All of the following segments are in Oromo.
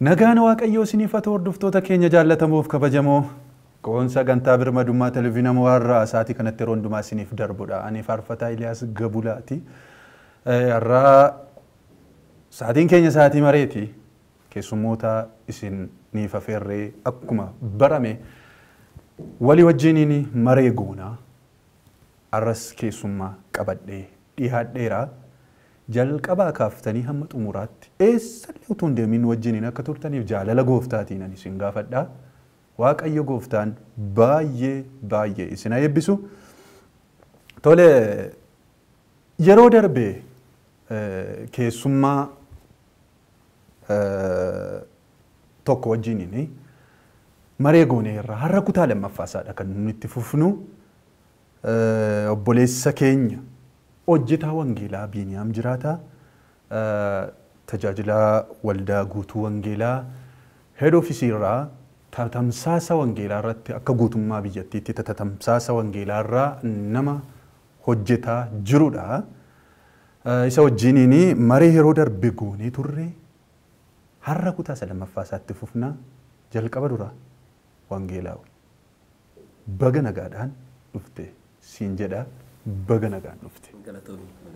Nagaan Waaqayyoo isiniif haa ta'u hordoftoota keenya jaallatamuuf kabajamoo qoon sagantaa birmadummaa televiziyoonaa warraa sa'aatii kanatti yeroo hundumaa isiniif darbudha. Ani faarfataa Iliyaas Gabulaati. Har'a sa'aatiin keenya sa'aatii mareeti. Keessummoota isiniif affeerree akkuma barame walii wajjiniin maree goonaa. Har'as keessummaa qabadhee dhiyaadheera. Jalqabaa kaaftanii hamma xumuraatti eessallee utuu hin deemin wajjiniin akka turtaniif jaalala gooftaatiin ani isin gaafadha. Waaqayyo gooftaan baay'ee isin haa eebbisu. Tole yeroo darbe keessummaa tokko wajjiniin maree gooneerra har'a kutaa lammaffaasaadha kan nuti itti fufnu. Obboleessa keenya hojjetaa wangeelaa Biiniyaam Jiraata tajaajilaa waldaa guutuu wangeelaa head office irraa tamsaasa wangeelaa irratti akka guutummaa biyyattiitti tamsaasa wangeelaa irraa nama hojjetaa jirudha. Isa wajjiniin maree yeroo darbe goonee turre har'a kutaa lammaffaasaatti fufna. Jalqaba dura wangeelaa baga nagaadhaan dhufte siin jedha. Baga nagaan dhufte.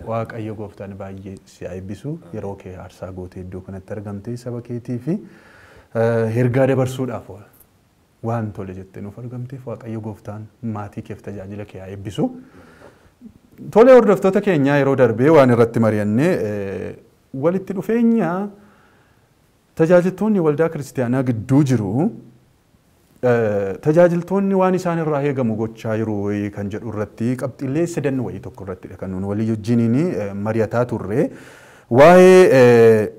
Waaqayyo gooftaan baay'ee si haa eebbisu. Yeroo kee aarsaa gootee iddoo kanatti argamtee saba keetii fi ergaa dabarsuudhaaf waan tole jettee nuuf argamteef Waaqayyo gooftaan maatii keef tajaajila kee haa eebbisu. Tole hordoftoota keenyaa yeroo darbee waan irratti mari'annee walitti dhufeenya tajaajiltoonni waldaa kiristaanaa gidduu jiru. Tajaajiltoonni waan isaan irraa eegamu gochaa jiru kan jedhu irratti qabxiilee sadan wayii tokko irratti kan nuun walii wajjiniin mari'ataa turre. Waa'ee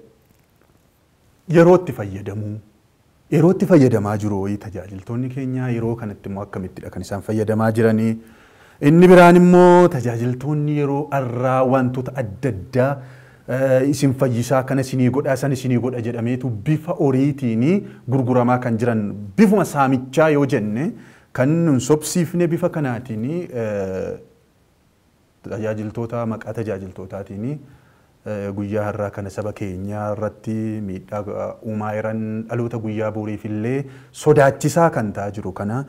yerootti fayyadamuu. Yerootti fayyadamaa jiru tajaajiltoonni keenya yeroo kanatti immoo akkamittidha kan isaan fayyadamaa jiranii. Inni biraan immoo tajaajiltoonni yeroo har'aa wantoota adda addaa isin fayyisaa kana isinii godhaa san isinii godha jedhameetu bifa horiitiin gurguramaa kan jiran bifuma saamichaa yoo jenne kan nun sobsiifne bifa kanaatiin tajaajiltoota maqaa tajaajiltootaatiin guyyaa har'aa kana saba keenyaa irratti miidhaa uumaa jiran dhaloota guyyaa boriif illee sodaachisaa kan ta'aa jiru kana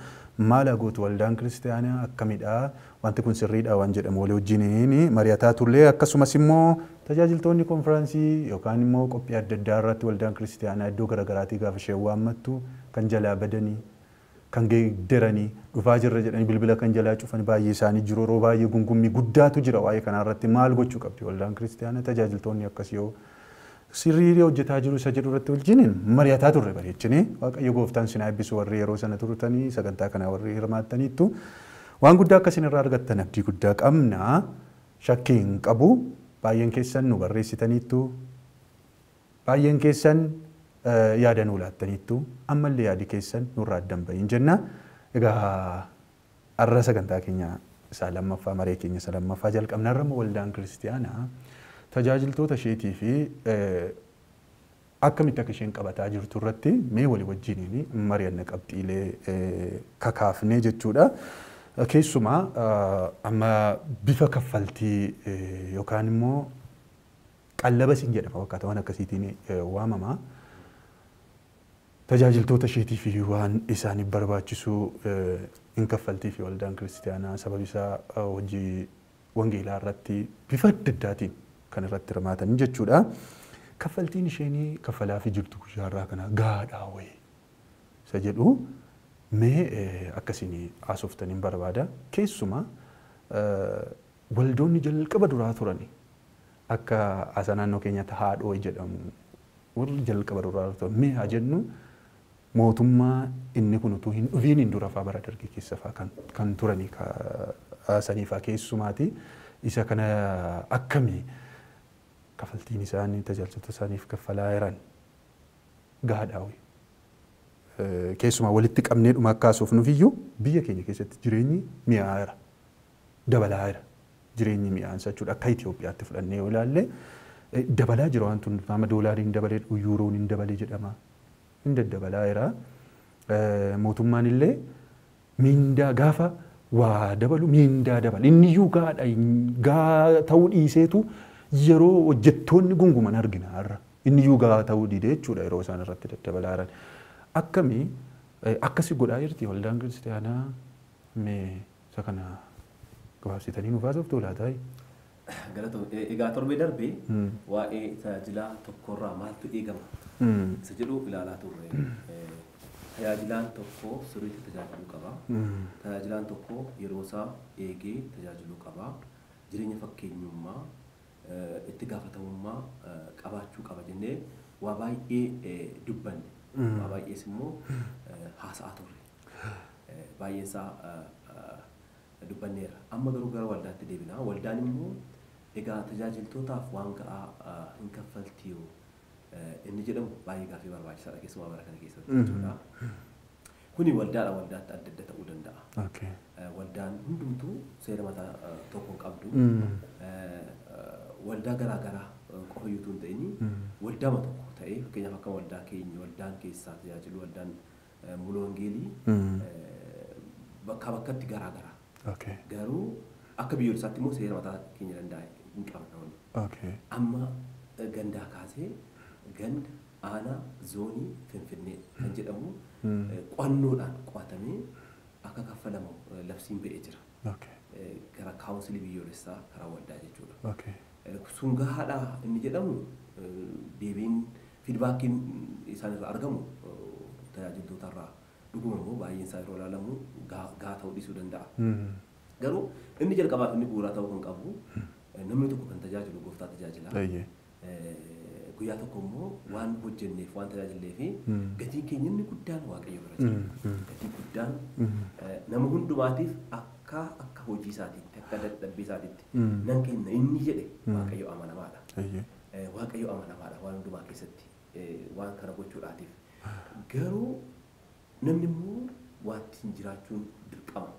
maal gootu waldaan kiristaanaa akkamidha wanti kun sirriidha waan jedhamu walii wajjiniin mari'ataa turre. Akkasumas immoo tajaajiltoonni konfiraansii yookaan immoo qophii adda addaa irratti waldaan kiristaanaa iddoo garaagaraatii gaafa ishee waammattu kan jalaa badanii kan geeddaranii dhufaa jirra jedhanii bilbila kan jalaa cufan baay'ee isaanii jiru. Yeroo baay'ee gungummii guddaatu jira waa'ee kanaa irratti maal gochuu qabdi waldaan kiristaanaa tajaajiltoonni akkas yoo sirrii hojjetaa jiru isa jedhu irratti wajjiniin mari'ataa turre bareechinee. Waaqayyo gooftaan sin haa eebbisu warri yeroo sana turtanii sagantaa kana warri hirmaattaniittu waan guddaa akkasiin irraa argattan abdii guddaa qabna. Shakkii hin qabu. Baay'een keessan nu barreessitaniittu. Baay'een keessan yaada nu laattaniittu. Ammallee yaadi keessan nurraa addan bahin jenna. Egaa har'a sagantaa keenya isaa lammaffaa maree keenya isa lammaffaa jalqabna. Har'a waldaan kiristaanaa tajaajiltoota isheetii fi akkamitti akka isheen qabataa jirtu irratti mee walii wajjiniin mari'anna qabxiilee kakaafnee jechuudha. Keessumaa amma bifa kaffaltii yookaan immoo qallaba siin jedhama fakkaata waan akkasiitiin waamama. Tajaajiltoota isheetii fi waan isaaniif barbaachisu hin kaffaltii fi waldaan kiristaanaa sababi isaa hojii wangeelaa irratti bifa adda addaatiin kan irratti hirmaatan jechuudha. Kaffaltiin isheenii kaffalaa fi jirtu guyyaa irraa kana gaadhaa wayii isa jedhu mee akkasiin haasoftaniin barbaada. Keessumaa waldoonni jalqaba duraa turani akka asa naannoo keenyatti haadhoo jedhamu warri jalqaba duraa turan mee haa jennu mootummaa inni kun utuu hin dhufiin hin dura fa'aa bara dargii keessa fa'aa kan turani saniifaa keessumaati. Isa kana akkamii kaffaltiin isaanii tajaajiltoota isaaniif kaffalaa jiran gaadhaa wayii. Keessumaa walitti qabnee dhuma akkaasuuf nufiyyuu biyya keenya keessatti jireenyi mi'aayeera. Dabalaa jira. Jireenyi mi'aansa jechuudha. Akka Itoophiyaatti fudhannee yoo ilaalle dabalaa jira waan tun nama doolaariin dabalee yuuroon hin dabalee jedhama. Hin daddabalaa jira. Mootummaan illee miindaa gaafa waa dabalu miindaa dabala. Inni iyyuu gaadha ta'uu dhiiseetu yeroo hojjettoonni gunguman argina har'a. inni iyyuu gahaa ta'uu didee jechuudha yeroo isaan irratti daddabalaaran. Akkamii akkasii godhaa jirti waldaan kiristaanaa mee isa kana gabaabsitanii nuuf haasoftu laataa? Galatoo egaa torbee darbee waa'ee tajaajilaa tokkorraa maaltu eegama isa jedhu ilaalaa turre. Tajaajilaan tokko sirriitti tajaajiluu qaba. Tajaajilaan tokko yeroo isaa eegee tajaajiluu qaba. Jireenya fakkeenyummaa itti gaafatamummaa qabaachuu qaba jennee waa baay'ee dubbanne. Waa baay'ees immoo haasa'aa turre. Baay'een isaa dubbanneera. Amma garuu gara waldaatti deebina. Waldaan immoo egaa tajaajiltootaaf waan ga'aa hin kaffaltii inni jedhamu baay'ee gaaffii barbaachisaadha keessumaa bara kana keessatti jechuudha. Kuni waldaadha waldaatti adda adda ta'uu danda'a. Waldaan hundumtuu seera mataa tokko qabdu. Waldaa garaa garaa qofa iyyuu hin ta'in waldaama tokko ta'ee fakkeenyaaf akka waldaa keenya waldaan keessaa tajaajilu waldaan muloo wangeelii bakka bakkatti garaa garaa. Garuu akka biyyoolessaatti immoo seera mataa keenya danda'a hin qabna. Amma gandaa kaasee ganda aanaa zoonii finfinnee kan jedhamu qo'annoodhaan qo'atamee akka kaffalamu labsiin ba'ee jira. Gara kaawunsilii biyyoolessaa karaa waldaa jechuudha. Sun gahaadha inni jedhamu deebiin fiidbaakiin isaan irraa argamu tajaajiltootarraa dhuguma immoo baay'een isaa yeroo ilaalamu gahaa ta'uu dhiisuu danda'a. Garuu inni jalqabaaf inni bu'uuraa ta'uu kan qabu namni tokko kan tajaajilu gooftaa tajaajila. Guyyaa tokko immoo waan hojjenneef waan tajaajilleef gatiin keenya inni guddaan waaqayyo bira jira. Gatiin guddaan nama hundumaatiif akka hojii isaatiitti akka dadhabbii isaatiitti nan kenna inni jedhe waaqayyo amanamaadha. Waaqayyo amanamaadha waan hundumaa keessatti waan kana gochuudhaatiif. Garuu namni immoo waattiin jiraachuun dirqama.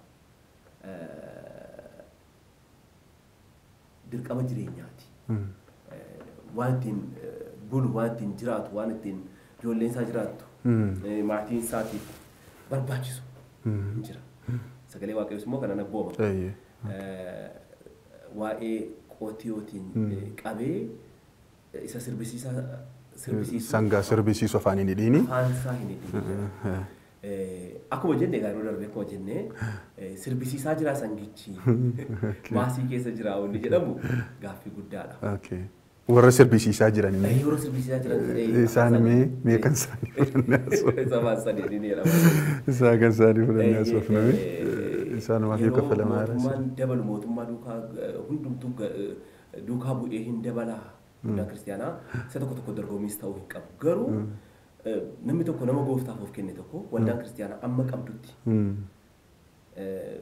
Dirqama jireenyaati. Waan ittiin bulu, waan ittiin jiraatu, waan ittiin ijoolleen isaa jiraattu, maatiin isaatiif barbaachisu jira. Sagalee waaqayyoos immoo kana nabbooma. Waa'ee qootiyootiin qabee isa sirbisiisu. Sangaa sirbisiisu afaan hin hidhiini. Afaan isaa hin hidhiini. Akkuma jenne egaa yeroo darbe akkuma jenne sirbisiisaa jira sangichi maasii keessa jira wanni jedhamu gaaffii guddaadha. Warra sirbisiisaa jiran inni. Warra sirbisiisaa jiran isaan mee kan isaanii fudhannee asoof. Isaan sadii ni jedhama. Isaan kan isaanii fudhannee asoof nami. Isaan maafii kaffalamaa jira. Mootummaan dabalu mootummaa hundumtuu duukaa bu'ee hin dabalaa. Waldaan kiristaanaa isa tokko tokko dorgommiis ta'uu hin qabu. Garuu namni tokko nama gooftaaf of kenne tokko waldaan kiristaanaa amma qabdutti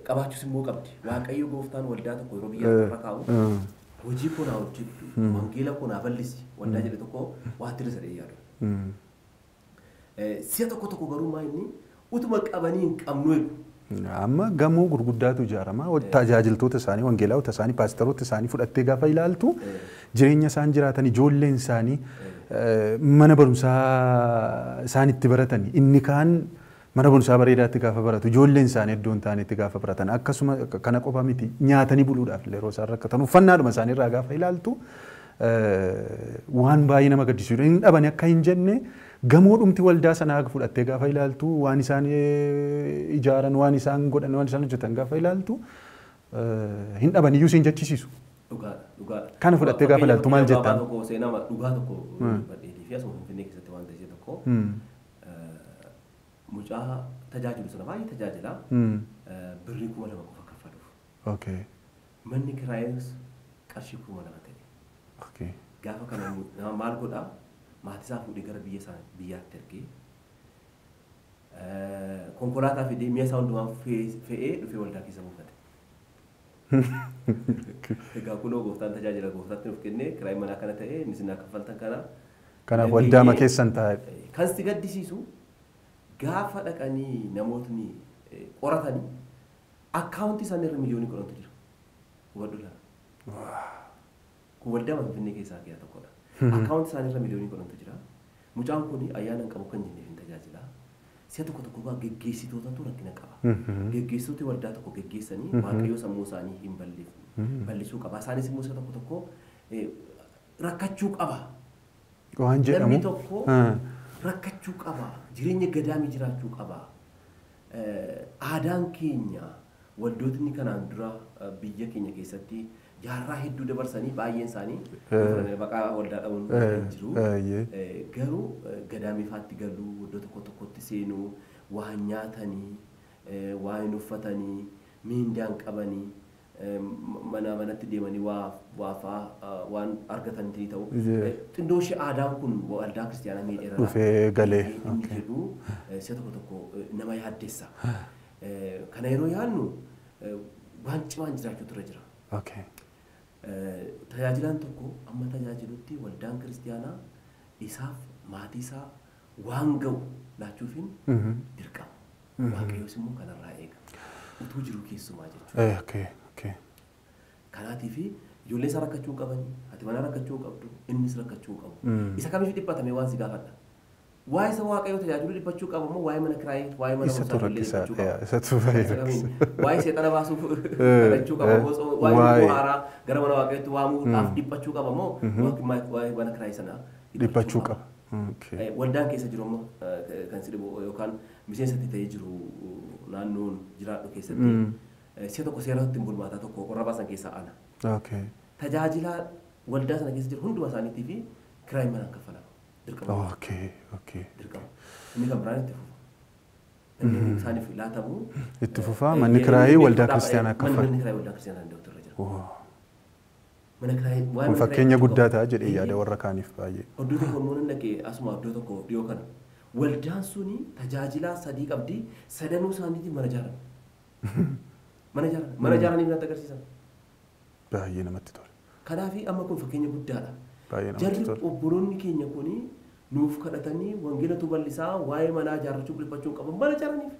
qabaachuus immoo qabdi. Waaqayyo gooftaan waldaa tokko yeroo biyya irra kaa'u hojii kunaa hojjettu wangeela kunaa bal'isi waldaa jedhe tokko waatti irra sadee yaadu. Si'a tokko tokko garuu maa inni utuma qabanii hin qabnu jedhu. Amma gamoo gurguddaatu ijaarama. Tajaajiltoota isaanii, wangeelaawota isaanii, paasteroota isaanii fudhattee gaafa ilaaltu jireenya isaan jiraatan ijoolleen isaanii mana barumsaa isaan itti baratan inni kaan mana barumsaa bareedaatti gaafa baratu ijoolleen isaanii iddoo hin taanetti gaafa baratan akkasuma kana qofa miti nyaatanii buluudhaaf yeroo isaan rakkatan uffannaadhuma isaanii irraa gaafa ilaaltu waan baay'ee nama gaddisiisudha. Hin dhabani akka hin jenne gamoo dhumti waldaa sanaa fudhattee gaafa ilaaltu waan isaan ijaaran waan isaan godhan waan isaan hojjetan gaafa ilaaltu hin dhabani iyyuu siin jechisiisu. Kana fudhattee gaafa ilaaltu maal jettaan? Dhugaa tokko badheetii fi asuma Finfinnee keessatti waan ta'e tokko mucaa tajaajilu sana baay'ee tajaajila birrii 2,000 qofa kaffaluuf. Manni kiraayes qarshii 2,000 ta'e. Gaafa kana maal godhaa maatii isaa fuudhee gara biyyaatti ergee konkolaataa fidee mi'a isaa hundumaa fe'ee dhufee waldaa keessa buufate. Egaa kunoo gooftaan tajaajila gooftaatti nuuf kennee kiraayii manaa kana ta'ee inni sinaa kaffaltan kana. Kanaaf waldaama keessan taa'e. Kan si gaddisiisu gaafa dhaqanii namootni qoratanii akkaawuntii isaanii irra miliyoonii 10 jira. Hubadhu laa. Kun waldaama Finfinnee keessaa keessaa tokkodha. Akkaawuntii isaanii irra miliyoonii 10 jira. Mucaan kun ayyaana hin qabu kan jenneef hin tajaajila. Si'a tokko tokko geggeessitootatu rakkina qaba. Geggeessitooti waldaa tokko geggeessanii waaqayyo sammuu isaanii hin bal'isuu qaba. Isaanis immoo si'a tokko tokko rakkachuu qaba. Waan jedhamu. Namni tokko rakkachuu qaba. Jireenya gadaamii jiraachuu qaba. Aadaan keenya waldootni kanaan dura biyya keenya keessatti jaarraa hedduu dabarsanii baay'een isaanii maqaa waldaa dhabuun jiru. Garuu gadaamiifaatti galuu iddoo tokko tokkotti seenuu waa nyaatanii waa hin uffatanii miindaan qabanii manatti deemanii waan argatanii ta'u. Xindoo ishee aadaan kun waldaa kiristaanaa miidheera. Dhufee galee. Inni jedhu isa tokko tokko nama yaaddessa. Kana yeroo yaadnu waan cimaan jiraachuutu irra jira. Tajaajilaan tokko amma tajaajilutti waldaan kiristaanaa isaaf maatii isaa waan ga'u laachuufin dirqama. Waaqayyoos immoo kanarraa eega. Utuu jiru keessumaa jechuudha. Kanaatiif ijoollee isaa rakkachuu qabanii, ati mana rakkachuu qabdu, innis rakkachuu qabu. Isa kamiif dhiphatame waan si gaafadha. Waa'ee isa waaqayyoo tajaajilu dhiphachuu qaba moo waa'ee mana kiraayii, waa'ee mana barumsaa dhiphachuu qaba. Isatu rakkisa. Waa'ee seexana baasuuf kadhachuu qaba moo waa'ee haaraa gara mana waaqayyootti waamuudhaaf dhiphachuu qaba moo waa'ee mana kiraayii sanaa dhiphachuu qaba. Waldaan keessa jiru ammoo kan si dhibu yookaan miseensatti ta'ee jiru naannoon jiraadhu keessatti si'a tokko seera ittiin bulmaataa tokko qorra baasan keessaa ana. Tajaajilaa waldaa sana keessa jiru hunduma isaaniitii fi kiraayii manaan kaffalama. Dirqama. Dirqama. Inni kan biraan itti fufa. Inni isaaniif laatamu. Itti fufa manni kiraayii waldaa kiristaanaa kaffala. Manni kiraayii waldaa kiristaanaa danda'utu irra jira. Kun fakkeenya guddaa ta'a jedhee yaada warra kaaniif baay'ee. Iddoo tokko immoo nan dhaqee asuma iddoo tokko dhiyoo kana. Waldaan suni tajaajilaa sadii qabdi sadanuu isaaniitiin mana ijaaran. Mana ijaaraniif natti agarsiisan. Baay'ee namatti tola. Kanaaf amma kun fakkeenya guddaadha. Baay'ee namatti tola. Jarri obboloonni keenya kuni nuuf kadhatanii wangeelatu bal'isaa waa'ee manaa ijaarrachuu bilbachuu qaban mana ijaaraniif.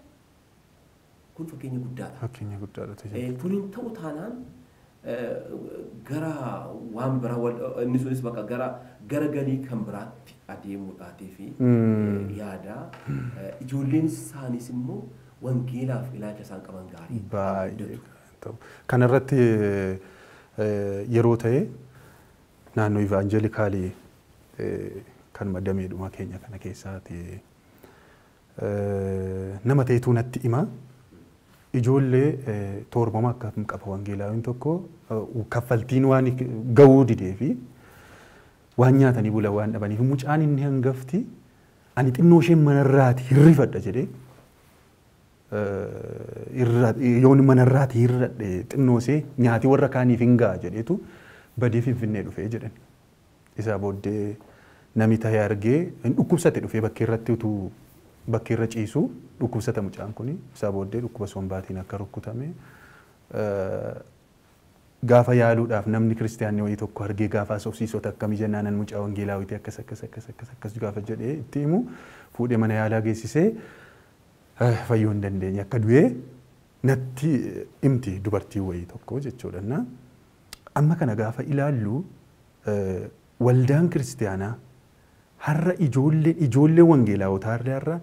Kun fakkeenya guddaadha. Fakkeenya guddaadha. Kun hin ta'u taanaan gara waan biraa inni sunis bakka gara galii kan biraatti adeemuudhaatii fi yaada ijoolleen isaanis immoo wangeelaaf ilaalcha isaan qaban gaarii. Baay'ee. Kanarratti yeroo ta'e naannoo ivaanjelikaalii kan madameedhuma keenya kana keessaati nama ta'etu natti hima. Ijoollee torbama akkam qaba wangeelaawiin tokko kaffaltiin waan ga'uu didee fi waan nyaatanii bulan waan dhabaniif mucaan inni hangafti ani xinnoo isheen manarraati hirrifadha jedhee yoon manarraati hirradhe xinnoo ishee nyaati warra kaaniif hin ga'a jedheetu badee Finfinnee dhufee jedhan. Isaa booddee nami ta'ee argee hin dhukkubsate dhufee bakkeerratti utuu bakkeerra ciisu dhukkubsata mucaan kuni isaa booddee dhukkuba sombaatiin akka rukkutame gaafa yaaluudhaaf namni kiristaanni wayii tokko argee gaafa sobsiisota akkamii jennaanan mucaa wangeelaawwitii akkas gaafa jedhee itti himu fuudhee mana yaalaa geessisee fayyuu hin dandeenye akka du'ee natti himti dubartii wayii tokko jechuudha. Amma kana gaafa ilaallu waldaan kiristaanaa har'a ijoollee wangeelaawotaa har'a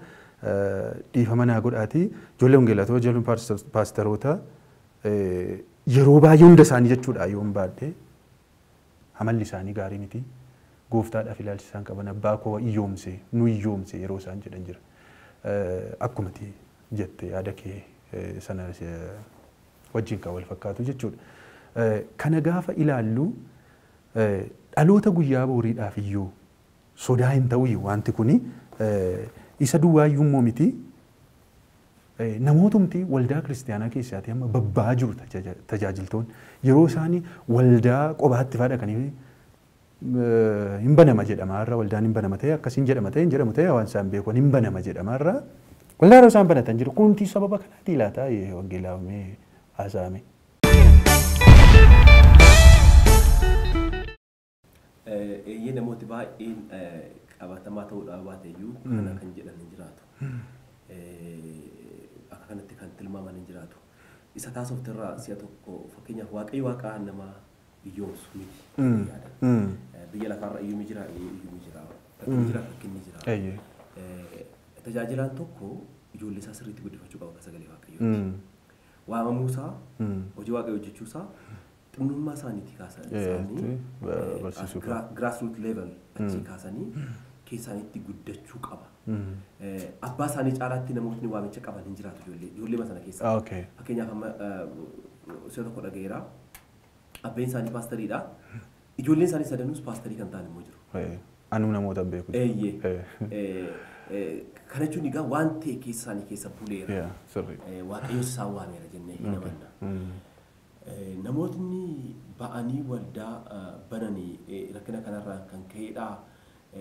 dhiifama naa godhaati ijoollee wangeelaatota ijoolleen paasteroota yeroo baay'ee hunda isaanii jechuudha yoon baadhee amalli isaanii gaarii miti gooftaadhaaf ilaalchi isaan qaban abbaa koo iyyoomse nu iyyoomse yeroo isaan jedhan jira akkumati jette yaada kee sana wajjin kan wal fakkaatu jechuudha. Kana gaafa ilaallu dhaloota guyyaa booriidhaaf iyyuu sodaa hin ta'u wanti kuni isa duwwaayyuu immoo miti namootumti waldaa kiristaanaa keessaati amma babba'aa jiru tajaajiltoonni yeroo isaanii waldaa qobaatti fadhaqanii hin banama jedhama har'a waldaan hin banama ta'e akkasiin jedhama ta'e hin jedhamu ta'e waan isaan beekuun hin banama jedhama har'a waldaa yeroo isaan banatan jiru kunti sababa kanaati laata wangeelaawwamee haasa'ame. Eeyyee namooti baay'een qabatamaa ta'uudhaan baateeyyuu kana kan jedhan hin jiraatu. Akka kanatti kan tilmaaman hin jiraatu. Isa taasifte irraa si'a tokko fakkeenyaaf waaqayyo waaqaa nama iyyoomsu miti. Biyya lafaarra iyyuu jira iyyuu jira. Rakkinni jira. Tajaajilaan tokko ijoollee isaa sirriitti guddifachuu qaba akka sagalee waaqayyooti. Waamamuusaa hojii waaqayyo hojjechuusaa xinnummaa isaaniitii kaasanii grassroot level achii kaasanii keessaanitti guddachuu qaba. Abbaa isaanii caalaatti namootni waamicha qaban hin jiraatu ijoollee sana keessa. Fakkeenyaaf amma isa tokko dhagayeera. Abbeen isaanii paastariidha. Ijoolleen isaanii sadanuus paastarii kan ta'an immoo jiru. Anuu namoota beeku. Kana jechuun egaa waan ta'e keessa isaanii keessa buleera. Waaqayyo isaan waameera jennee hin amanna. Namootni ba'anii waldaa bananii rakkina kanarraa kan ka'edha.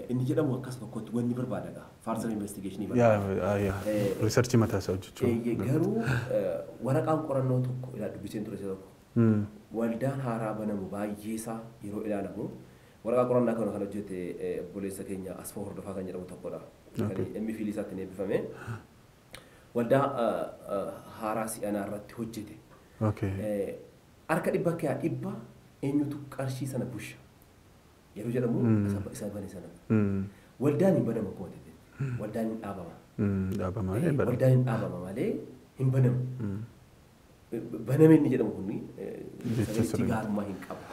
Inni jedhamu akkas tokkotti wanni barbaadaga. Further investigationii barbaada. Researchii mataa isaa hojjechuu. Garuu waraqaan qorannoo tokko dubbiseen ture isa tokko. Waldaan haaraa banamu baay'ee isaa yeroo ilaalamu waraqaa qorannaa kana kan hojjete obboleessa keenya Asfaa Hordofaa kan jedhamu tokkodha. Inni fiilii isaatti eebbifame. Waldaa haaraa si'anaa irratti hojjete. Harka dhibba kee dhibba eenyutu qarshii sana busha. Yeroo jedhamu isa bane sana. Waldaan hin banamu akkuma ta'e. Waldaan hin dhaabama. Waldaan hin dhaabama malee hin banamu. Baname inni jedhamu kuni sagantii gaarummaa hin qabu.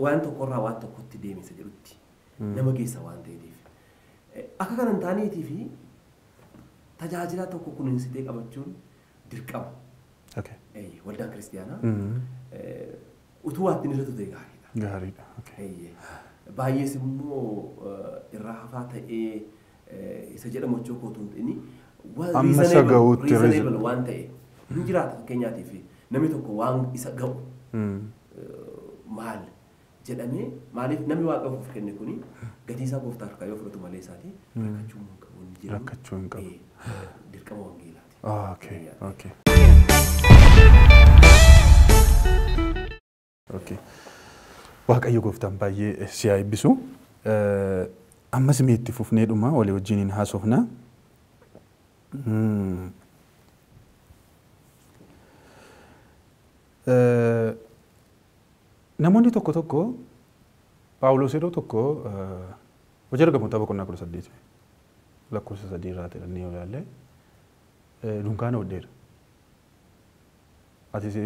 Waan tokkorraa waan tokkotti deemisa jedhutti nama geessa waan ta'eef. Akka kanan taaneetii fi tajaajila tokko kunuunsitee qabachuun dirqama. Waldaan kiristiyaanaa utuu waatti inni irratti ta'e gaariidha. Gaariidha. Baay'ees immoo irraa hafaa ta'ee isa jedhamu hojii kootuun inni amma isa ga'uutti waan ta'e hin jiraata fakkeenyaatiif namni tokko waan isa ga'u maal jedhamee maaliif namni waaqa ofuuf kenne kuni gatii isaa gooftaa harkaa yoo fudhatu malee isaati rakkachuu hin qabu. Dirqama wangeelaati. Waaqayyo gooftaan baay'ee si haa eebbisu. Ammas itti fufnee dhuma walii wajjin haasofna. Namoonni tokko tokko Paawulos yeroo tokko hojii argamoota boqonnaa 18 lakkoofsa 3 irraa ta'anii yoo ilaalle dunkaana hodheera. Atis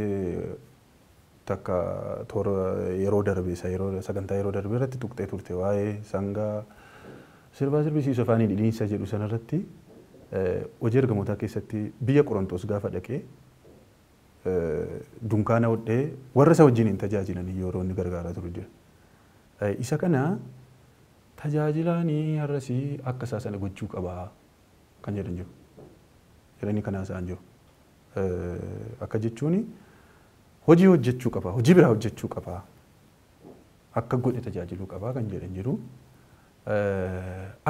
takka toora yeroo darbe isa yeroo sagantaa yeroo darbe irratti tuqxee turte waa'ee sangaa sirbaa sirbisiisu afaanii dhidhiinsa jedhu sanarratti hojii argamootaa keessatti biyya Qorontos gaafa dhaqee dunkaana hodhee warra isa wajjin hin tajaajilan yeroo inni gargaaraa ture jira. Isa kana tajaajilaanii har'asii akka isaa sana gochuu qabaa kan jedhan jiru. Jedhanii kanaa isaan jiru. Akka jechuun hojii hojjechuu qabaa, hojii biraa hojjechuu qabaa, akka godhe tajaajiluu qabaa kan jedhan jiru.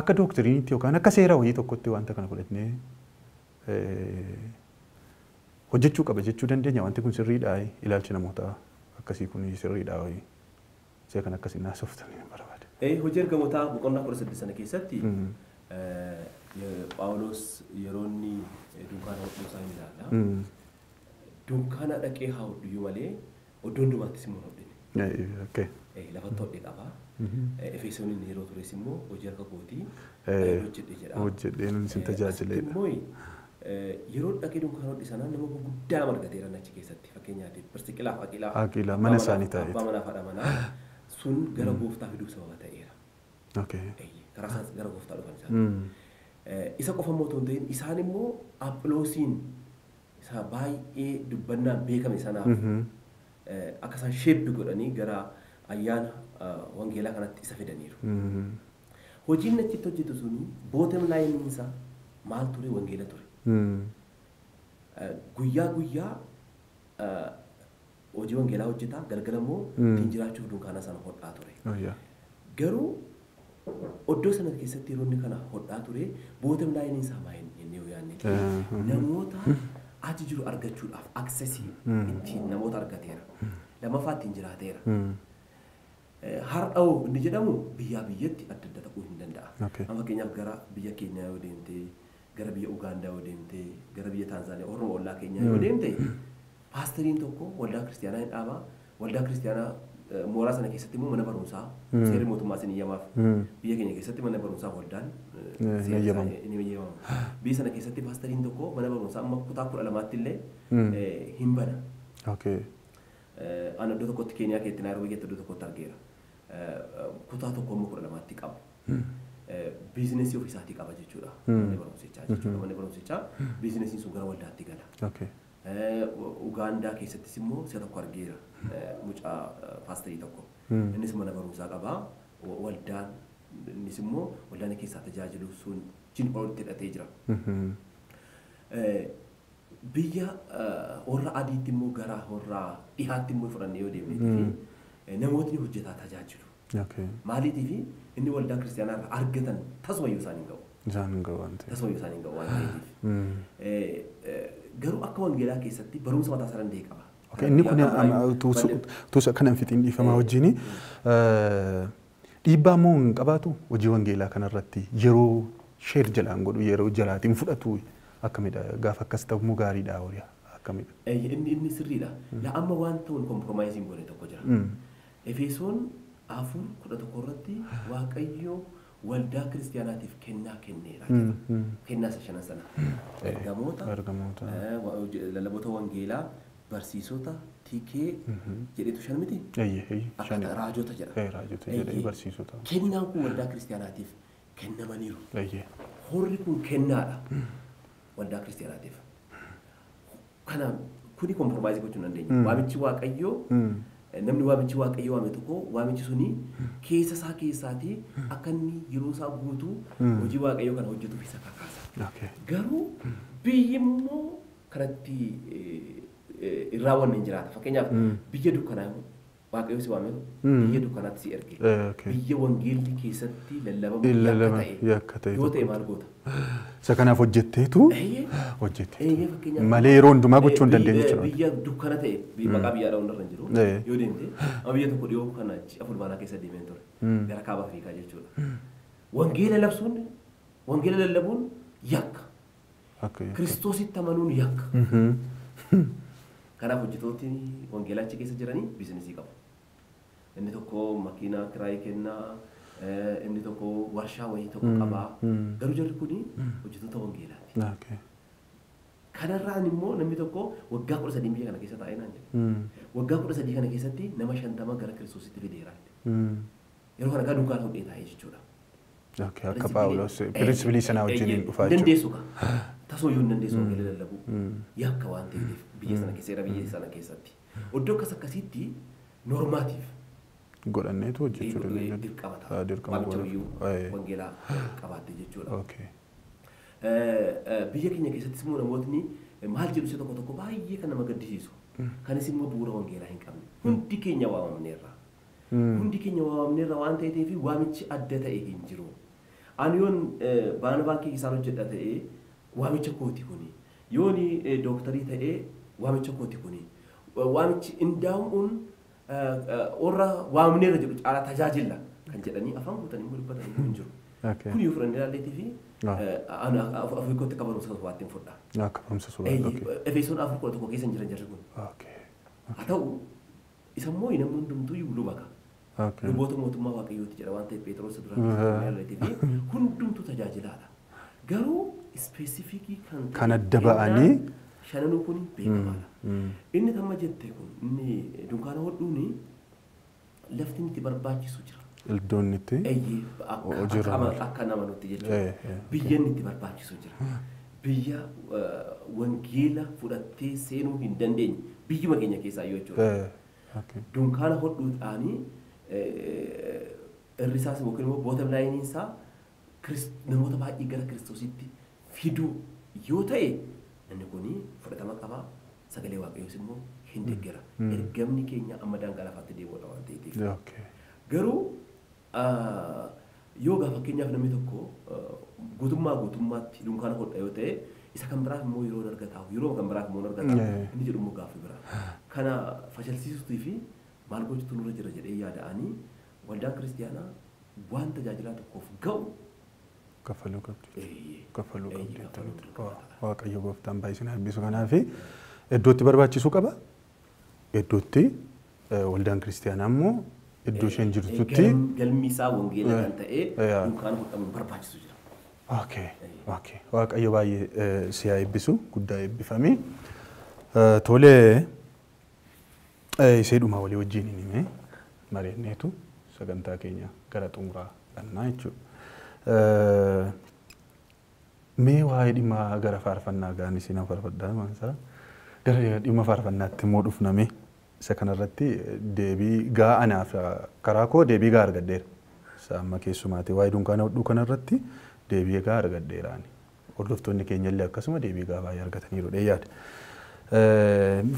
Akka dooktiriinitti yookaan akka seera wayii tokkotti wanta kana fudhatnee hojjechuu qaba jechuu dandeenya. Wanti kun sirriidhaa ilaalchi namoota akkasii kun sirriidhaa wayii see kan akkasii naasoftan barbaada. Hojii argamootaa boqonnaa 18 sana keessatti Paawulos yeroo inni dunkaana hodhuu isaa ilaala. Dunkaana dhaqee haa hodhu malee iddoo hundumaattis immoo hodhine. Lafatti hodhee qaba. Efesooniin yeroo tures immoo hojii harka kootii hojjedhe jedha. Hojjedhee nun sin tajaajileedha. Yeroo dhaqee dunkaana hodhe sanaan nama guddaa margateera achi keessatti fakkeenyaaf Pirsiqilaaf Aqiilaa mana isaanii ta'e. Abbaa manaa fi haadha manaa sun gara gooftaa fiduuf sababa ta'eera. Karaa isaas gara gooftaa dhufan isaan. Isa qofa immoo otoo hin ta'in isaan immoo Aphiloosiin isa baay'ee dubbannaan beekame sanaaf akka isaan sheebbi godhanii gara ayyaana wangeelaa kanatti isa fidaniiru. Hojiin achitti hojjetu suni bootem laayiniin isaa maal ture wangeela ture. Guyyaa guyyaa hojii wangeelaa hojjetaa galgala immoo ittiin jiraachuuf dunkaana sana hodhaa ture. Garuu iddoo sana keessatti yeroo inni kana hodhaa ture bootem laayiniin isaa maayini jennee yoo yaadne namoota achi jiru argachuudhaaf aksesii ittiin namoota argateera. Lammaffaa ittiin jiraateera. Har'aoo inni jedhamu biyyaa biyyatti adda adda ta'uu hin danda'a. Amma fakkeenyaaf gara biyya Keenyaa yoo deemte, gara biyya Ugaandaa yoo deemte, gara biyya Taanzaaniyaa, Oromoo ollaa Keenyaa yoo deemte, paastariin tokko waldaa kiristiyaanaa hin dhaabaa. Waldaa kiristiyaanaa mooraa sana keessatti immoo mana barumsaa seerri mootummaa isin eeyyamaaf. Biyya keenya keessatti mana barumsaa waldaan ni eeyyamamu. Biyya sana keessatti paastariin tokko mana barumsaa amma kutaa 12tti illee hin bana. Ana iddoo tokkotti Keeniyaa keessatti Naayiroobii keessatti iddoo tokkotti argeera. Kutaa tokko immoo 12tti qabu. Biizinesii ofiisaatii qaba jechuudha. Manni barumsichaa jechuudha. Manni barumsichaa biizinesiin sun gara waldaatti gala. Ugaandaa keessattis immoo si'a tokko argeera. Mucaa paasterii tokko. Innis mana barumsaa qaba. Waldaan innis immoo waldaan keessaa tajaajilu sun jin olitti hidhatee jira. Biyya warra adiitti immoo gara warra dhihaatti immoo fudhannee yoo deemnee namootni hojjetaa tajaajilu. Maaliitiif inni waldaa kiristaanaa irraa argatan tasumayyuu isaan hin ga'u. Tasumayyuu isaan hin ga'u waan ta'eef. Garuu akka wangeelaa keessatti barumsa mataa isaa danda'e qaba. Inni kun tuusa kanan fixiin dhiifamaa wajjin dhiibbaa moo hin qabaatu hojii wangeelaa kanarratti yeroo sheer jalaan godhu yeroo jalaatiin fudhatu akkamidha gaafa akkas ta'u gaariidha horiyaa akkamidha. Inni sirriidha. Amma waan ta'uun kompromaayiziin godhe tokko jira. Efesoon 4:11 irratti Waaqayyo waldaa kiristaanaatiif kennaa kenneera. Kennaa shanan sana. Ergamoota, lallaboota wangeelaa, barsiisota, tikee jedhetu shan miti? Raajota jedha. Barsiisota. Kennaan kun waldaa kiristaanaatiif kennamaniiru. Horri kun kennaadha. Waldaa kiristaanaatiif. Kana kuni kompromaayizi gochuu hin dandeenye. Waamichi Waaqayyoo namni waamichi Waaqayyoo waame tokko waamichi suni keessa isaa keessaatii akka inni yeroo isaa guutuu hojii Waaqayyoo kana hojjetuuf isa kakaasa. Garuu biyyi immoo kanatti irraa wanni hin jiraata. Fakkeenyaaf biyya dukkanaa Waaqayyoo si waame biyya dukkanaatti si erge. Biyya wangeelli keessatti lallabamu yakka ta'e yoo ta'e maal goota? Isa kanaaf hojjetteetu hojjette. Malee yeroo hundumaa gochuu hin dandeenye jechuudha. Biyya dukkana ta'e maqaa biyyaadhaa hundarra hin jiru. Yoo deemte amma biyya tokko dhiyoo kana Fulbaanaa keessa deemeen ture. Gara kaaba Afrikaa jechuudha. Wangeela labsuun wangeela lallabuun yakka. Kiristoositti amanuun yakka. Kanaaf hojjetoonni wangeelaa achi keessa jiranii biizinesii qabu. Inni tokko makiinaa kiraayii kennaa, inni tokko warshaa wayii tokko qabaa. Garuu jarri kuni hojjetoota wangeelaati. Kanarraan immoo namni tokko waggaa 13 biyya kana keessa taa'ee naan jedhe. Waggaa 13 kana keessatti nama 50 gara Kiristoositti fideera. Yeroo kana gaa dunkaana hodhee taa'ee jechuudha. Akka Phaawulos pirinsipilii sanaa wajjin dhufaa jechuudha. Dandeessu ka. Tasoo yoo dandeessu wangeela lallabu yakka waan ta'eef biyya sana keessa biyya sana keessatti. Iddoo akkas akkasitti normaatiif. Godhanneetu hojjechuu dandeenya. Dirqama wangeelaa qabaatte jechuudha. Biyya keenya keessattis immoo namootni maal jedhu isa tokko tokko baay'ee kan nama gaddisiisu. Kanis immoo bu'uura wangeelaa hin qabne. Hundi keenya waamamneerra. Hundi keenya waamamneerra waan ta'eef waamichi adda ta'e hin jiru. Ani yoon baana baankii isaan hojjedha ta'ee waamicha kooti kuni. Yoon dooktarii ta'ee waamicha kooti kuni. Waamichi indaa'uun warra waamneerra jedhu caalaa tajaajila kan jedhanii afaan guutanii mul'atan hin jiru. Kun yoo fudhannee ilaalleetii fi Afrikootti akka barumsa waattiin fudha. Akka barumsa suuraa. Efesoon 4:11 keessa hin jiran jarri kun. Haa ta'u isa immoo namni hundumtuu iyyuu luba ka. Luboota mootummaa Waaqayyooti jedha waan ta'eef Phexros dura ilaalleetii fi hundumtuu tajaajilaadha. Garuu ispeesifikii kan adda ba'anii shananuu kun beekamaadha. Inni tamma jette kun inni dunkaana hodhuuni lafti itti barbaachisu jira. Iddoon itti akka nama nutti jechuudha. Biyya itti barbaachisu jira. Biyya wangeela fudhattee seenuu hin dandeenye biyyuma keenya keessaa yoo jechuudha. Dunkaana hodhuudhaanii irrisaas yookiin immoo bootam laayiniin isaa namoota baay'ee gara Kiristoositti fiduu yoo ta'e inni kun fudhatama qaba. Sagalee Waaqayyoos immoo hin deeggera. Ergamni keenya amma daangaa lafaatti deemuudha waan ta'eef. Garuu yoo gaafa fakkeenyaaf namni tokko guutummaatti dunkaana hodha yoo ta'e isa kan biraaf immoo yeroo argataaf yeroo kan biraaf immoo argataaf inni jedhu immoo gaafa biraa. Kana fashalsiisuutii fi maal gochuutu nurra jira jedhee yaada'anii waldaan kiristaanaa waan tajaajilaa tokkoof ga'u kaffaluu qabdi. Kaffaluu qabdi. Waaqayyo gooftaan baay'isina eebbisu kanaaf iddootti barbaachisuu qaba. Iddootti waldaan kiristaanaa immoo iddoo isheen jirtutti galmi isaa wangeela kan ta'e dunkaana hodhamuun barbaachisu jira. Waaqayyo baay'ee si haa eebbisu guddaa eebbifami. Tolee Iseedhuma walii wajjin hin hime mari'anneetu sagantaa keenya gara xumuraa dhannaa jechuudha. Mee waa'ee dhimma gara faarfannaa gaanii isin faarfaddaa maansaa gara dhimma faarfannaatti immoo dhufname isa kanarratti deebii gaa anaaf karaa koo deebii gaa argadheera. Isa amma keessumaati waa'ee dunkaana hodhuu kanarratti deebii gaa argadheeraan. Hordoftoonni keenya illee akkasuma deebii gaa baay'ee argataniiru yaada.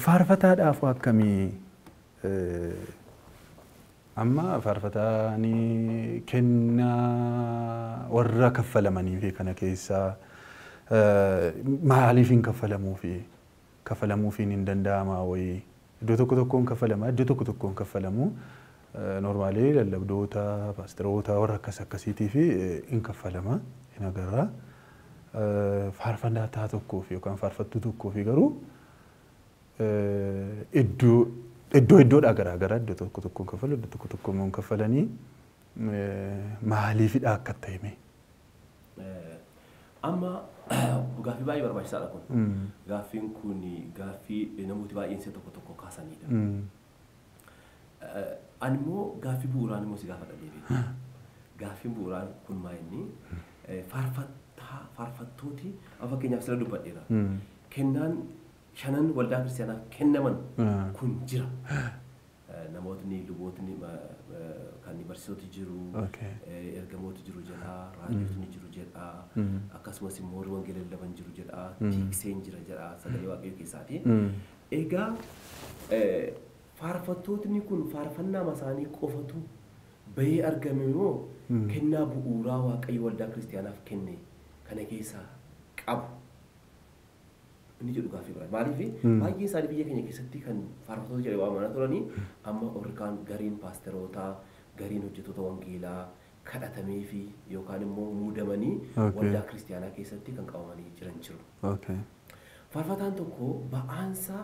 Faarfataadhaaf akkamii amma faarfataanii kennaa warra kaffalamanii fi kana keessaa maaliif hin kaffalamuufiin hin danda'amaa wayii iddoo tokko tokkoon kaffalamaa iddoo tokko tokkoon kaffalamuu normaalee lallabdoota paasteroota warra akkasiitii fi hin kaffalama hin agarra faarfannaa tokkoof yookaan faarfattuu tokkoof garuu iddoodhaa garaagaraa iddoo tokko tokkoon kaffalu iddoo tokko tokkoon kaffalanii maaliifidha akka ta'e amma gaaffii baay'ee barbaachisaadha kun. Gaaffiin kun gaaffii namooti baay'een isa tokko tokko kaasanidha. Ani immoo gaaffii bu'uuraan immoo si gaafadha deebiin. Gaaffiin bu'uuraan kun maa inni faarfattooti fakkeenyaaf sila dubbadheera. Kennaan shanan waldaa kiristaanaaf kennaman kun jira. Namootni lubootni kan barsiisoti jiru, ergamooti jiru jedha, raajotni jiru jedha, akkasumas immoo warri wangeela lallaban jiru jedha, tiikseen jira jedha sagalee waaqayyoo keessaati. Egaa faarfattootni kun faarfannaa isaanii qofatu bahee argame moo kennaa bu'uuraa waaqayyo waldaa kiristaanaaf kenne kana keessaa qabu? Inni jedhu gaaffii bira. Maaliif baay'ee isaanii biyya keenya keessatti kan faarfattoota jedhee waamana turanii amma warreen gariin paasterootaa, gariin hojjettoota wangeelaa kadhatamee fi yookaan immoo muudamanii waldaa kiristaanaa keessatti kan qabamanii jiran jiru. Faarfataan tokko ba'aansaa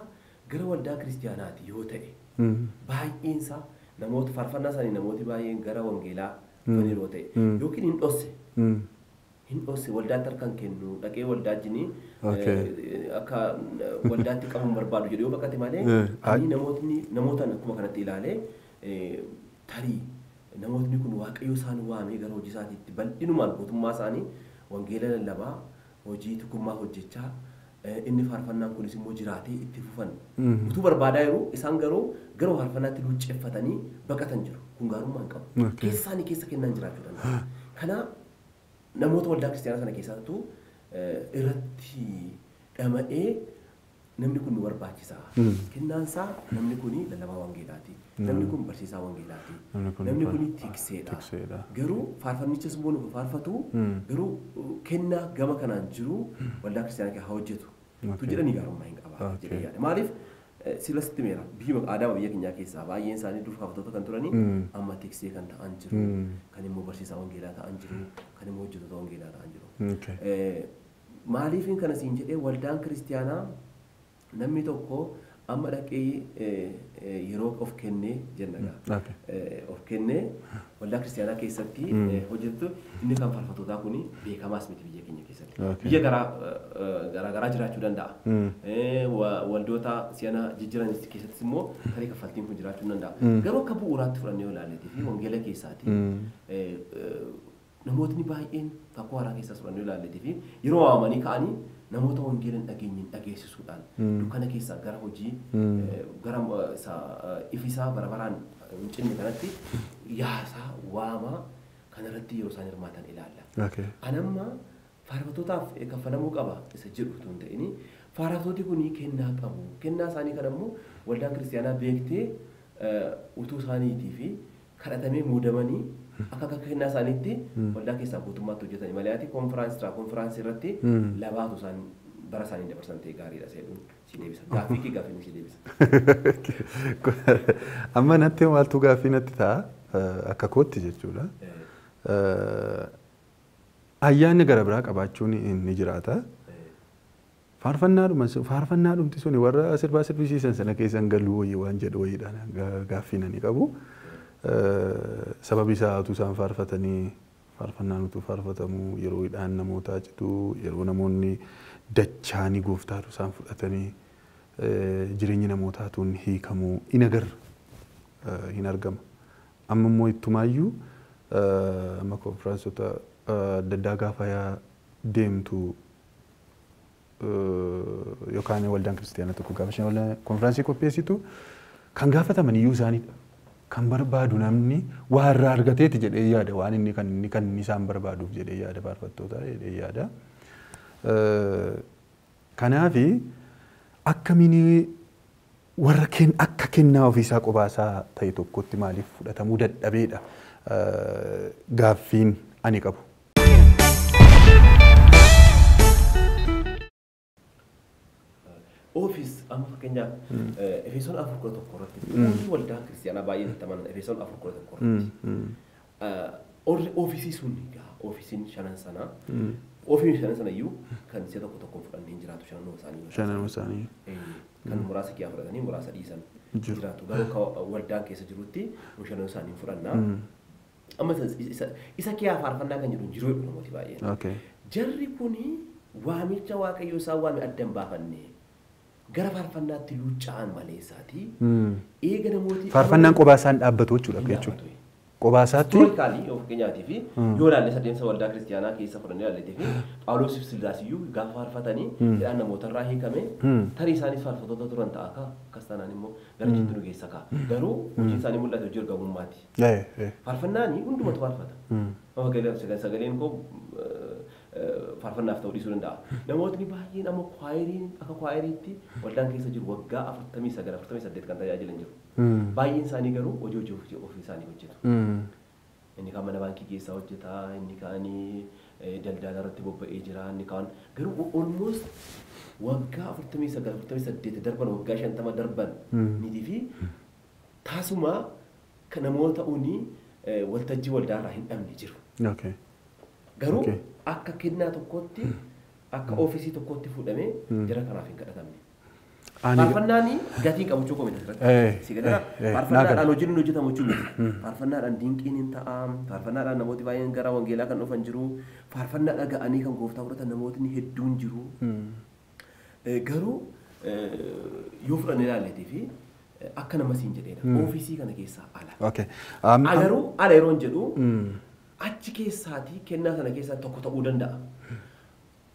gara waldaa kiristaanaati yoo ta'e baay'eensaa namoota faarfannaa isaanii namooti baay'een gara wangeelaa dhufanii yoo ta'e yookiin hin dhosse waldaatti harkaan kennu dhaqee waldaa jinii akka waldaatti qabuun barbaadu jedhu yoo bakkate malee ani namoota akkuma kanatti ilaalee tarii namootni kun waaqayyo isaan waamee gara hojii isaatiitti bal'inumaan mootummaa isaanii wangeela lallabaa hojii tokkummaa hojjechaa inni faarfannaan kunis immoo jiraatee itti fufan utuu barbaadaa jiru isaan garuu gara faarfannaatti luucceeffatanii baqatan jiru kun gaarummaa hin qabu keessa isaanii keessa kennaan jiraachuu danda'a. Kana namoota waldaa kiristaanaa sana keessattuu irratti dhama'ee namni kun nu barbaachisa. Kennaansaa namni kun lallabaa wangeelaati. Namni kun barsiisaa wangeelaati. Namni kun tiikseedha. Garuu faarfannichas immoo nu faarfatu garuu kennaa gama kanaan jiru waldaa kiristaanaa haa hojjetu. Tu jedhanii gaarummaa hin qaba jedhee yaada. Maaliif silasitti meera biyya aadaa biyya keenyaa keessaa baay'een isaanii dur faarfattoota kan turanii amma tiiksee kan ta'an jiru kan immoo barsiisaa wangeelaa ta'an jiru kan immoo hojjettoota wangeelaa ta'an jiru. Maaliifin kana siin jedhee waldaan kiristaanaa namni tokko amma dhaqee yeroo of kennee jennaga of kennee waldaa kiristaanaa keessatti hojjetu inni kan faarfattootaa kuni beekamaas miti biyya keenya keessatti. Biyya garaa jiraachuu danda'a. Waldoota si'ana jijjiiranis keessattis immoo tarii kaffaltiin kun jiraachuu danda'a. Garuu akka bu'uuraatti fudhannee ilaalleetii fi wangeela keessaati namootni baay'een kakuu haaraa keessas fudhannee ilaalleetii fi yeroo waamanii ka'anii namoota wangeela hin dhageenye dhageessisuudhaan dukkana keessaa gara hojii gara ifisaa barabaraan hin cinne kanatti yaasaa waamaa kanarratti yeroo isaan hirmaatan ilaalla. Anamma faarfattootaaf kaffalamuu qaba isa jedhu utuu hin ta'in faarfattooti kun kennaa qabu. Kennaa isaanii kana immoo waldaan kiristaanaa beektee utuu isaaniitii fi kadhatamee muudamanii akka kennaa isaaniitti waldaa keessaa guutummaatti hojjetanii malee ati konfiraansii irratti labaatu isaan bara isaanii dabarsan ta'e gaariidha seeduun si deebisa. Gaaffii gaaffii si deebisa. Amma natti maaltu gaaffii natti ta'a akka kootti jechuudha. Ayyaanni gara biraa qabaachuun ni jiraata. Faarfannaa dhumti suni warra sirbaa sirbisiisan sana keessan galuu wayii waan jedhu wayiidhaan gaaffii nani qabu. Sababi isaa utuu isaan faarfatanii faarfannaan utuu faarfatamuu yeroodhaan namoota cituu yeroo namoonni dachaanii gooftaatu isaan fudhatanii jireenyi namootaatuun hiikamuu in agarra hin argama. Amma immoo ittumaayyuu amma konfiraansota adda addaa gaafa deemtu yookaan waldaan kiristaanaa tokko gaafa isheen konfiraansii qopheessitu kan gaafataman iyyuu isaaniidha. Kan barbaadu namni waa irraa argateeti jedhee yaada waan inni kan isaan barbaaduuf jedhee yaada faarfattoota jedhee yaada. Kanaaf akkamiin warra akka kennaa ofiisaa qopaasaa ta'e tokkotti maaliif fudhatamuu dadhabeedha gaaffiin ani qabu. Office amma fakkeenyaaf Efesoon 4:1 irratti waldaa kiristaanaa baay'ee itti amanan Efesoon 4:1 irratti ofiisii sun ofiisiin shanan sanaa ofiin shanan sana iyyuu kan si'a tokko fudhannee jiraatu shananuu isaanii kan muraasa kiyyaa fudhatanii muraasa dhiisan jiraatu garuu waldaan keessa jirutti shananuu isaanii fudhannaa amma isa kiyyaa faarfannaa kan jedhu jiruu namooti baay'een jarri kuni waamicha waaqayyoo isaan waame addan baafanne gara faarfannaatti luucca'an maleessaati. Eega namooti faarfannaan qophaa isaan dhaabbatu jechuudha. Qophaa isaatti historikaalii of keenyaatii fi yoo ilaalle adeemsa waldaa kiristaanaa keessa fudhannee ilaalletee fi Phaawulos fi Sillaasiyyuu gaafa faarfatanii jedhaan namootarraa hiikame tarii isaanis faarfattoota turan ta'a akkas taanaan immoo gara jitti nu geessa ka'a. Garuu hojii isaanii mul'atu hojii ergamummaati. Faarfannaanii hundumatu faarfata. Sagaleen koo faarfannaaf ta'uu dhiisuu danda'a. Namootni baay'een amma kwaayiriin akka kwaayiriitti waldaan keessa jiru waggaa 49-48 kan tajaajilan jiru. Baay'een isaanii garuu hojii ofii isaanii hojjetu. Inni kaan mana baankii keessaa hojjeta, inni kaan daldala irratti bobba'ee jira, inni kaan garuu almost waggaa 49-48 darban waggaa 50 darban niitii fi taasuma kan namoota unii waltajjii waldaarraa hin dhabne jiru. Garuu akka kennaa tokkotti akka ofiisii tokkotti fudhamee jira kanaaf hin kadhatamne. Faarfannaanii gatii qabachuu qaba irratti. Sigadara faarfannaadhaan hojiin hojjetamu jechuudha. Faarfannaadhaan dinqiin hin ta'a. Faarfannaadhaan namooti baay'een gara wangeelaa kan dhufan jiru. Faarfannaa dhaga'anii kan gooftaa fudhatan namootni hedduun jiru. Garuu yoo fudhannee ilaalletee fi akka nama siin jedheedha. Ofiisii kana keessaa ala. Garuu ala yeroo jedhu achi keessaatii kennaa sana keessaa tokko ta'uu danda'a.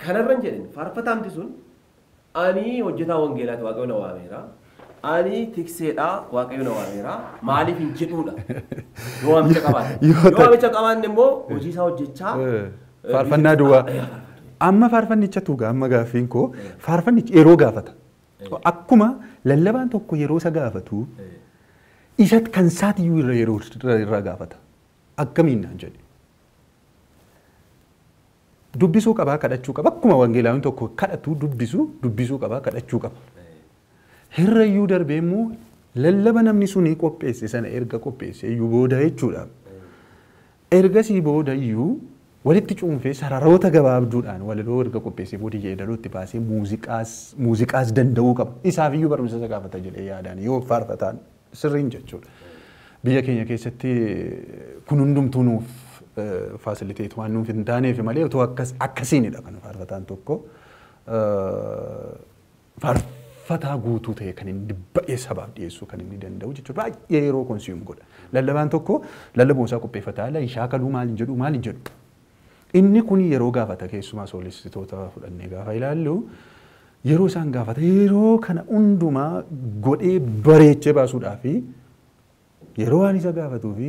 Kanarran jedhin faarfataamti sun ani hojjetaa wangeelaati waaqayyo na waameera. Ani tikseedhaa waaqayyo na waameera. Maaliif hin jedhuudha. Yoo waamicha qabaate. Yoo waamicha qabaanne immoo hojii isaa hojjechaa faarfannaa duwwaa. Amma faarfannicha tuugaa amma gaaffiin koo faarfannichi yeroo gaafata. Akkuma lallabaan tokko yeroo isa gaafatu isa kan isaatiyyuu yeroo irraa gaafata. Akkamiin naan jedhe. Dubbisuu qabaa kadhachuu qaba akkuma wangeelaawwan tokko kadhatu dubbisuu qabaa kadhachuu qaba. Hirrayyuu darbee immoo lallaba namni suni qopheesse sana erga qopheesse iyyuu booda jechuudha. Ergasii booda iyyuu walitti cuunfee sararoota gabaabduudhaan walaloo erga qopheesse booda yeedalootti baasee muuziqaas danda'uu qaba. Isaaf iyyuu barumsa isa gaafata jedhee yaadaan yoo faarfataan sirriin jechuudha. Biyya keenya keessatti kun hundumtuu nuuf facilitate waan nuuf hin taaneef malee otoo akkasiinidha kan faarfataan tokko faarfataa guutuu ta'e kan inni baay'ee sabaaf dhiyeessuu kan inni danda'u jechuudha. Baay'ee yeroo konsiiyum godha. Lallabaan tokko lallaboonsaa qopheeffataa shaakaluu maal hin jedhu. Inni kun yeroo gaafata keessumaa soolistitoota fudhannee gaafa ilaallu yeroo isaan gaafata yeroo kana hundumaa godhee bareechee baasuudhaaf yeroo waan isa gaafatuu fi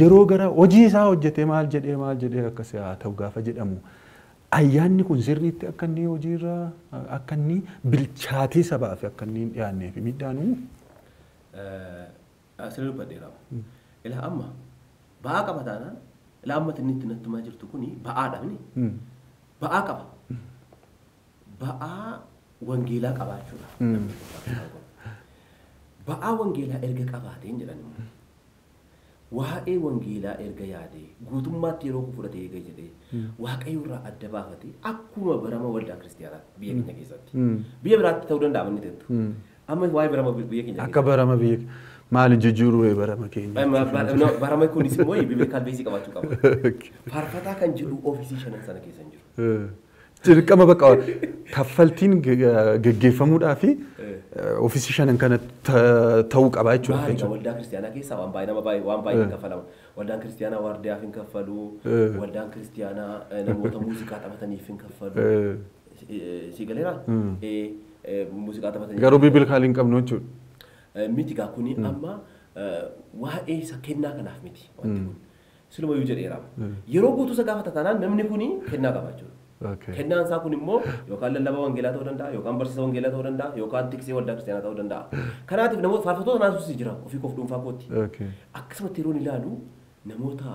yeroo gara hojii isaa hojjetee maal jedhee akkas haa ta'u gaafa jedhamu ayyaanni kun sirriitti akka inni hojiirraa akka inni bilchaatee sabaaf akka inni hin dhiyaanneef miidhaanu. Asirra badheera. Ilaa amma ba'aa qaba taanaan ilaa amma inni itti nattumaa jirtu kuni ba'aadhaani. Ba'aa qaba. Ba'aa wangeelaa qabaachuudha. Ba'aa wangeelaa erga qabaateen jedhan waa'ee wangeelaa erga yaadee guutummaatti yeroo fudhatee eega jedhee waaqayyo irraa adda baafatee akkuma barama waldaa kiristaanaa biyya keenya keessatti biyya biraatti ta'uu danda'a inni jettu amma waa'ee barama biyya keenya akka barama biyya maal jijjiiruu barama keenya barama kunis immoo biblikaal beesii qabaachuu qaba faarfataa kan jedhu ofiisii shanan sana keessa hin jiru Dirqama bakka kaffaltiin geggeeffamuudhaa fi ofiisii shanan kana ta'uu qaba jechuudha. Maaliidha waldaan kiristaanaa keessaa waan baay'ee kaffalama. Waldaan kiristaanaa waardiyaaf hin kaffalu. Waldaan kiristaanaa namoota muuziqaa taphataniif hin kaffalu. Si galeera? Muuziqaa taphataniif. Garuu bibilkaal hin qabnu jechuudha. Miti gaa kuni amma waa'ee isa kennaa kanaaf miti wanti kun. Silumayyuu jedheera. Yeroo guutuu isa gaafata taanaan namni kuni kennaa qaba jechuudha. Kennaan isaa kun immoo yookaan lallabaa wangeelaa ta'uu danda'a, yookaan barsiisa wangeelaa ta'uu danda'a, yookaan tiksee waldaa kiristaanaa ta'uu danda'a. Kanaatiif namoota faarfattoota naasuus jira ofii koof dhuunfaa kootti. Akkasumatti yeroo ilaalu namoota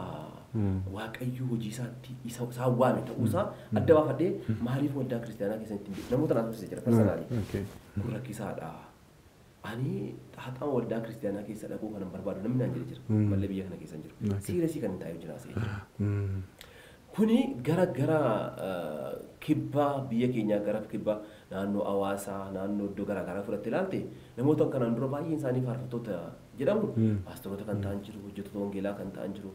waaqayyoo hojii isaatti isaan waame ta'uusaa adda baafadhee maaliif waldaa kiristaanaa keessatti namoota naasuus jira personaalii. Kun rakkisaadha. Ani haxaan waldaa kiristaanaa keessa dhaquu kanan barbaadu namni naan jedhe jira. Mallee biyya kana keessa jiru. Siirasii kan taa'ee jiraasee jira. Kuni gara kibbaa biyya keenyaa gara kibbaa naannoo Hawaasaa naannoo iddoo garaa fudhattee ilaalte namoota kanaan dura baay'een isaanii faarfattoota jedhamu paastoroota kan ta'an jiru hojjettoota wangeelaa kan ta'an jiru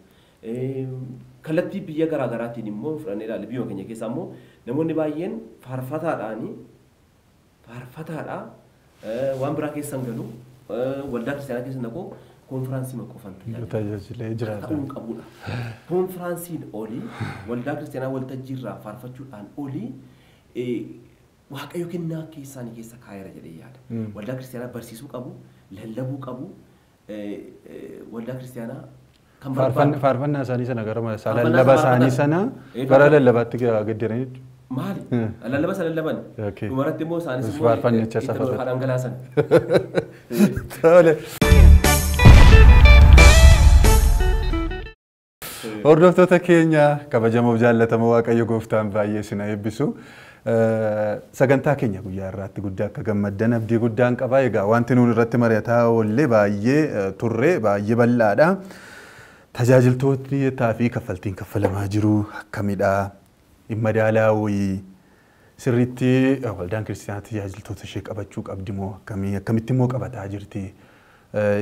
kallattii biyya garaatiin immoo fudhannee ilaalle biyya keenya keessaa immoo namoonni baay'een faarfataadhaa waan biraa keessan galu waldaa kiristaanaa keessa naqoo konfiraansii qofaan tajaajilee jiraata. Ta'uun qabudha. Konfiraansiin olii waldaa kiristaanaa waltajjii irraa faarfachuudhaan olii waaqayyo kennaa keessaanii keessa kaayera jedhee yaada. Waldaa kiristaanaa barsiisuu qabu, lallabuu qabu, waldaa kiristaanaa kan barbaadu. Faarfannaa isaanii sana gara lallaba isaanii sana gara lallabaatti gaddiranii. Maali? Lallaba sana lallaban. Dhumarratti immoo isaanis immoo faarfannicha safara. Itti dhangalaasan. Tole. Hordoftoota keenya kabajamoo jaallatamoo Waaqayyo Gooftaan baay'ee isin eebbisu. Sagantaa keenya guyyaa irraatti guddaa akka gammaddan abdii guddaan qaba. Egaa wanti nuun irratti mari'ataa oollee baay'ee turre baay'ee bal'aadha. Tajaajiltoota fi kaffaltiin kaffalamaa jiru akkamidha? Dhimma daalaa wayii sirriitti waldaan kiristaanaa tajaajiltoota ishee qabachuu qabdi moo akkamitti immoo qabataa jirti?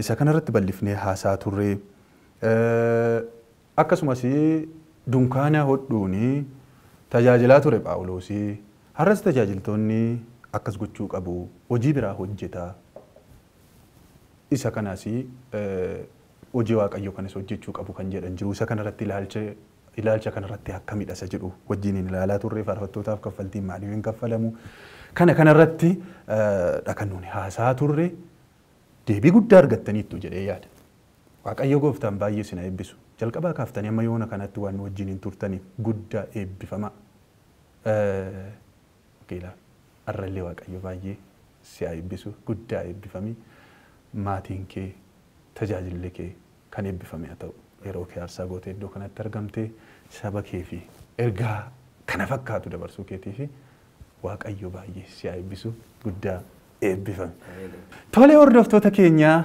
Isa kanarratti bal'ifnee haasaa turre. Akkasumas dunkaana hodhuuni tajaajilaa ture Phaawulos. Har'as tajaajiltoonni akkas gochuu qabu. Hojii biraa hojjeta. Isa kanas hojii waaqayyoo kanas hojjechuu qabu kan jedhan jiru. Isa kanarratti ilaalcha kanarratti akkamidha isa jedhu wajjin ilaalaa turre faarfattootaaf kaffaltiin maaliif hin kaffalamu. Kanarratti dhakannuun haasaa turre deebii guddaa argattaniittu jedhee yaada. Waaqayyo Gooftaan baay'ee isin eebbisu. Jalqabaa kaaftanii amma yoona kanatti waan wajjin turtaniif guddaa eebbifama. Har'allee Waaqayyo baay'ee si eebbisu guddaa eebbifami. Maatiin kee tajaajilli kee kan eebbifame haa ta'u yeroo kee aarsaa gootee iddoo kanatti argamtee saba kee fi ergaa kana fakkaatu dabarsuu keetii fi Waaqayyo baay'ee si eebbisu guddaa eebbifame. Tole hordoftoota keenyaa.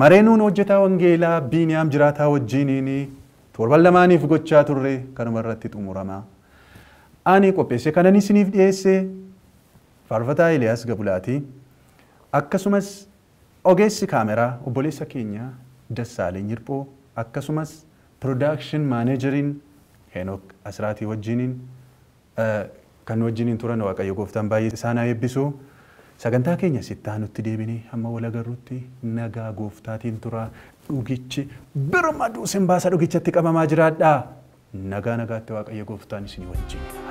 Mareenuun hojjetaa wangeelaa Biiniyaam jiraataa wajjiniin torban lamaaniif gochaa turre kanuma irratti xumurama. Ani qopheesse kanan isiniif dhiyeesse faarfataa Eliyaas Gabulaati. Akkasumas ogeessi kaameraa obboleessa keenya Dassaaleny Hirphoo akkasumas production manageriin Henook Asraatii wajjiniin kan wajjiniin turan Waaqayyo Gooftaan baay'ee isaan eebbisu. Sagantaa keenya sittaa nutti deebinee hamma wal agarruutti nagaa Gooftaatiin tura. Dhugichi birmaduu simbaasa dhugichatti qabamaa jiraadhaa. Nagaa nagaatti Waaqayyo Gooftaan isin wajjin.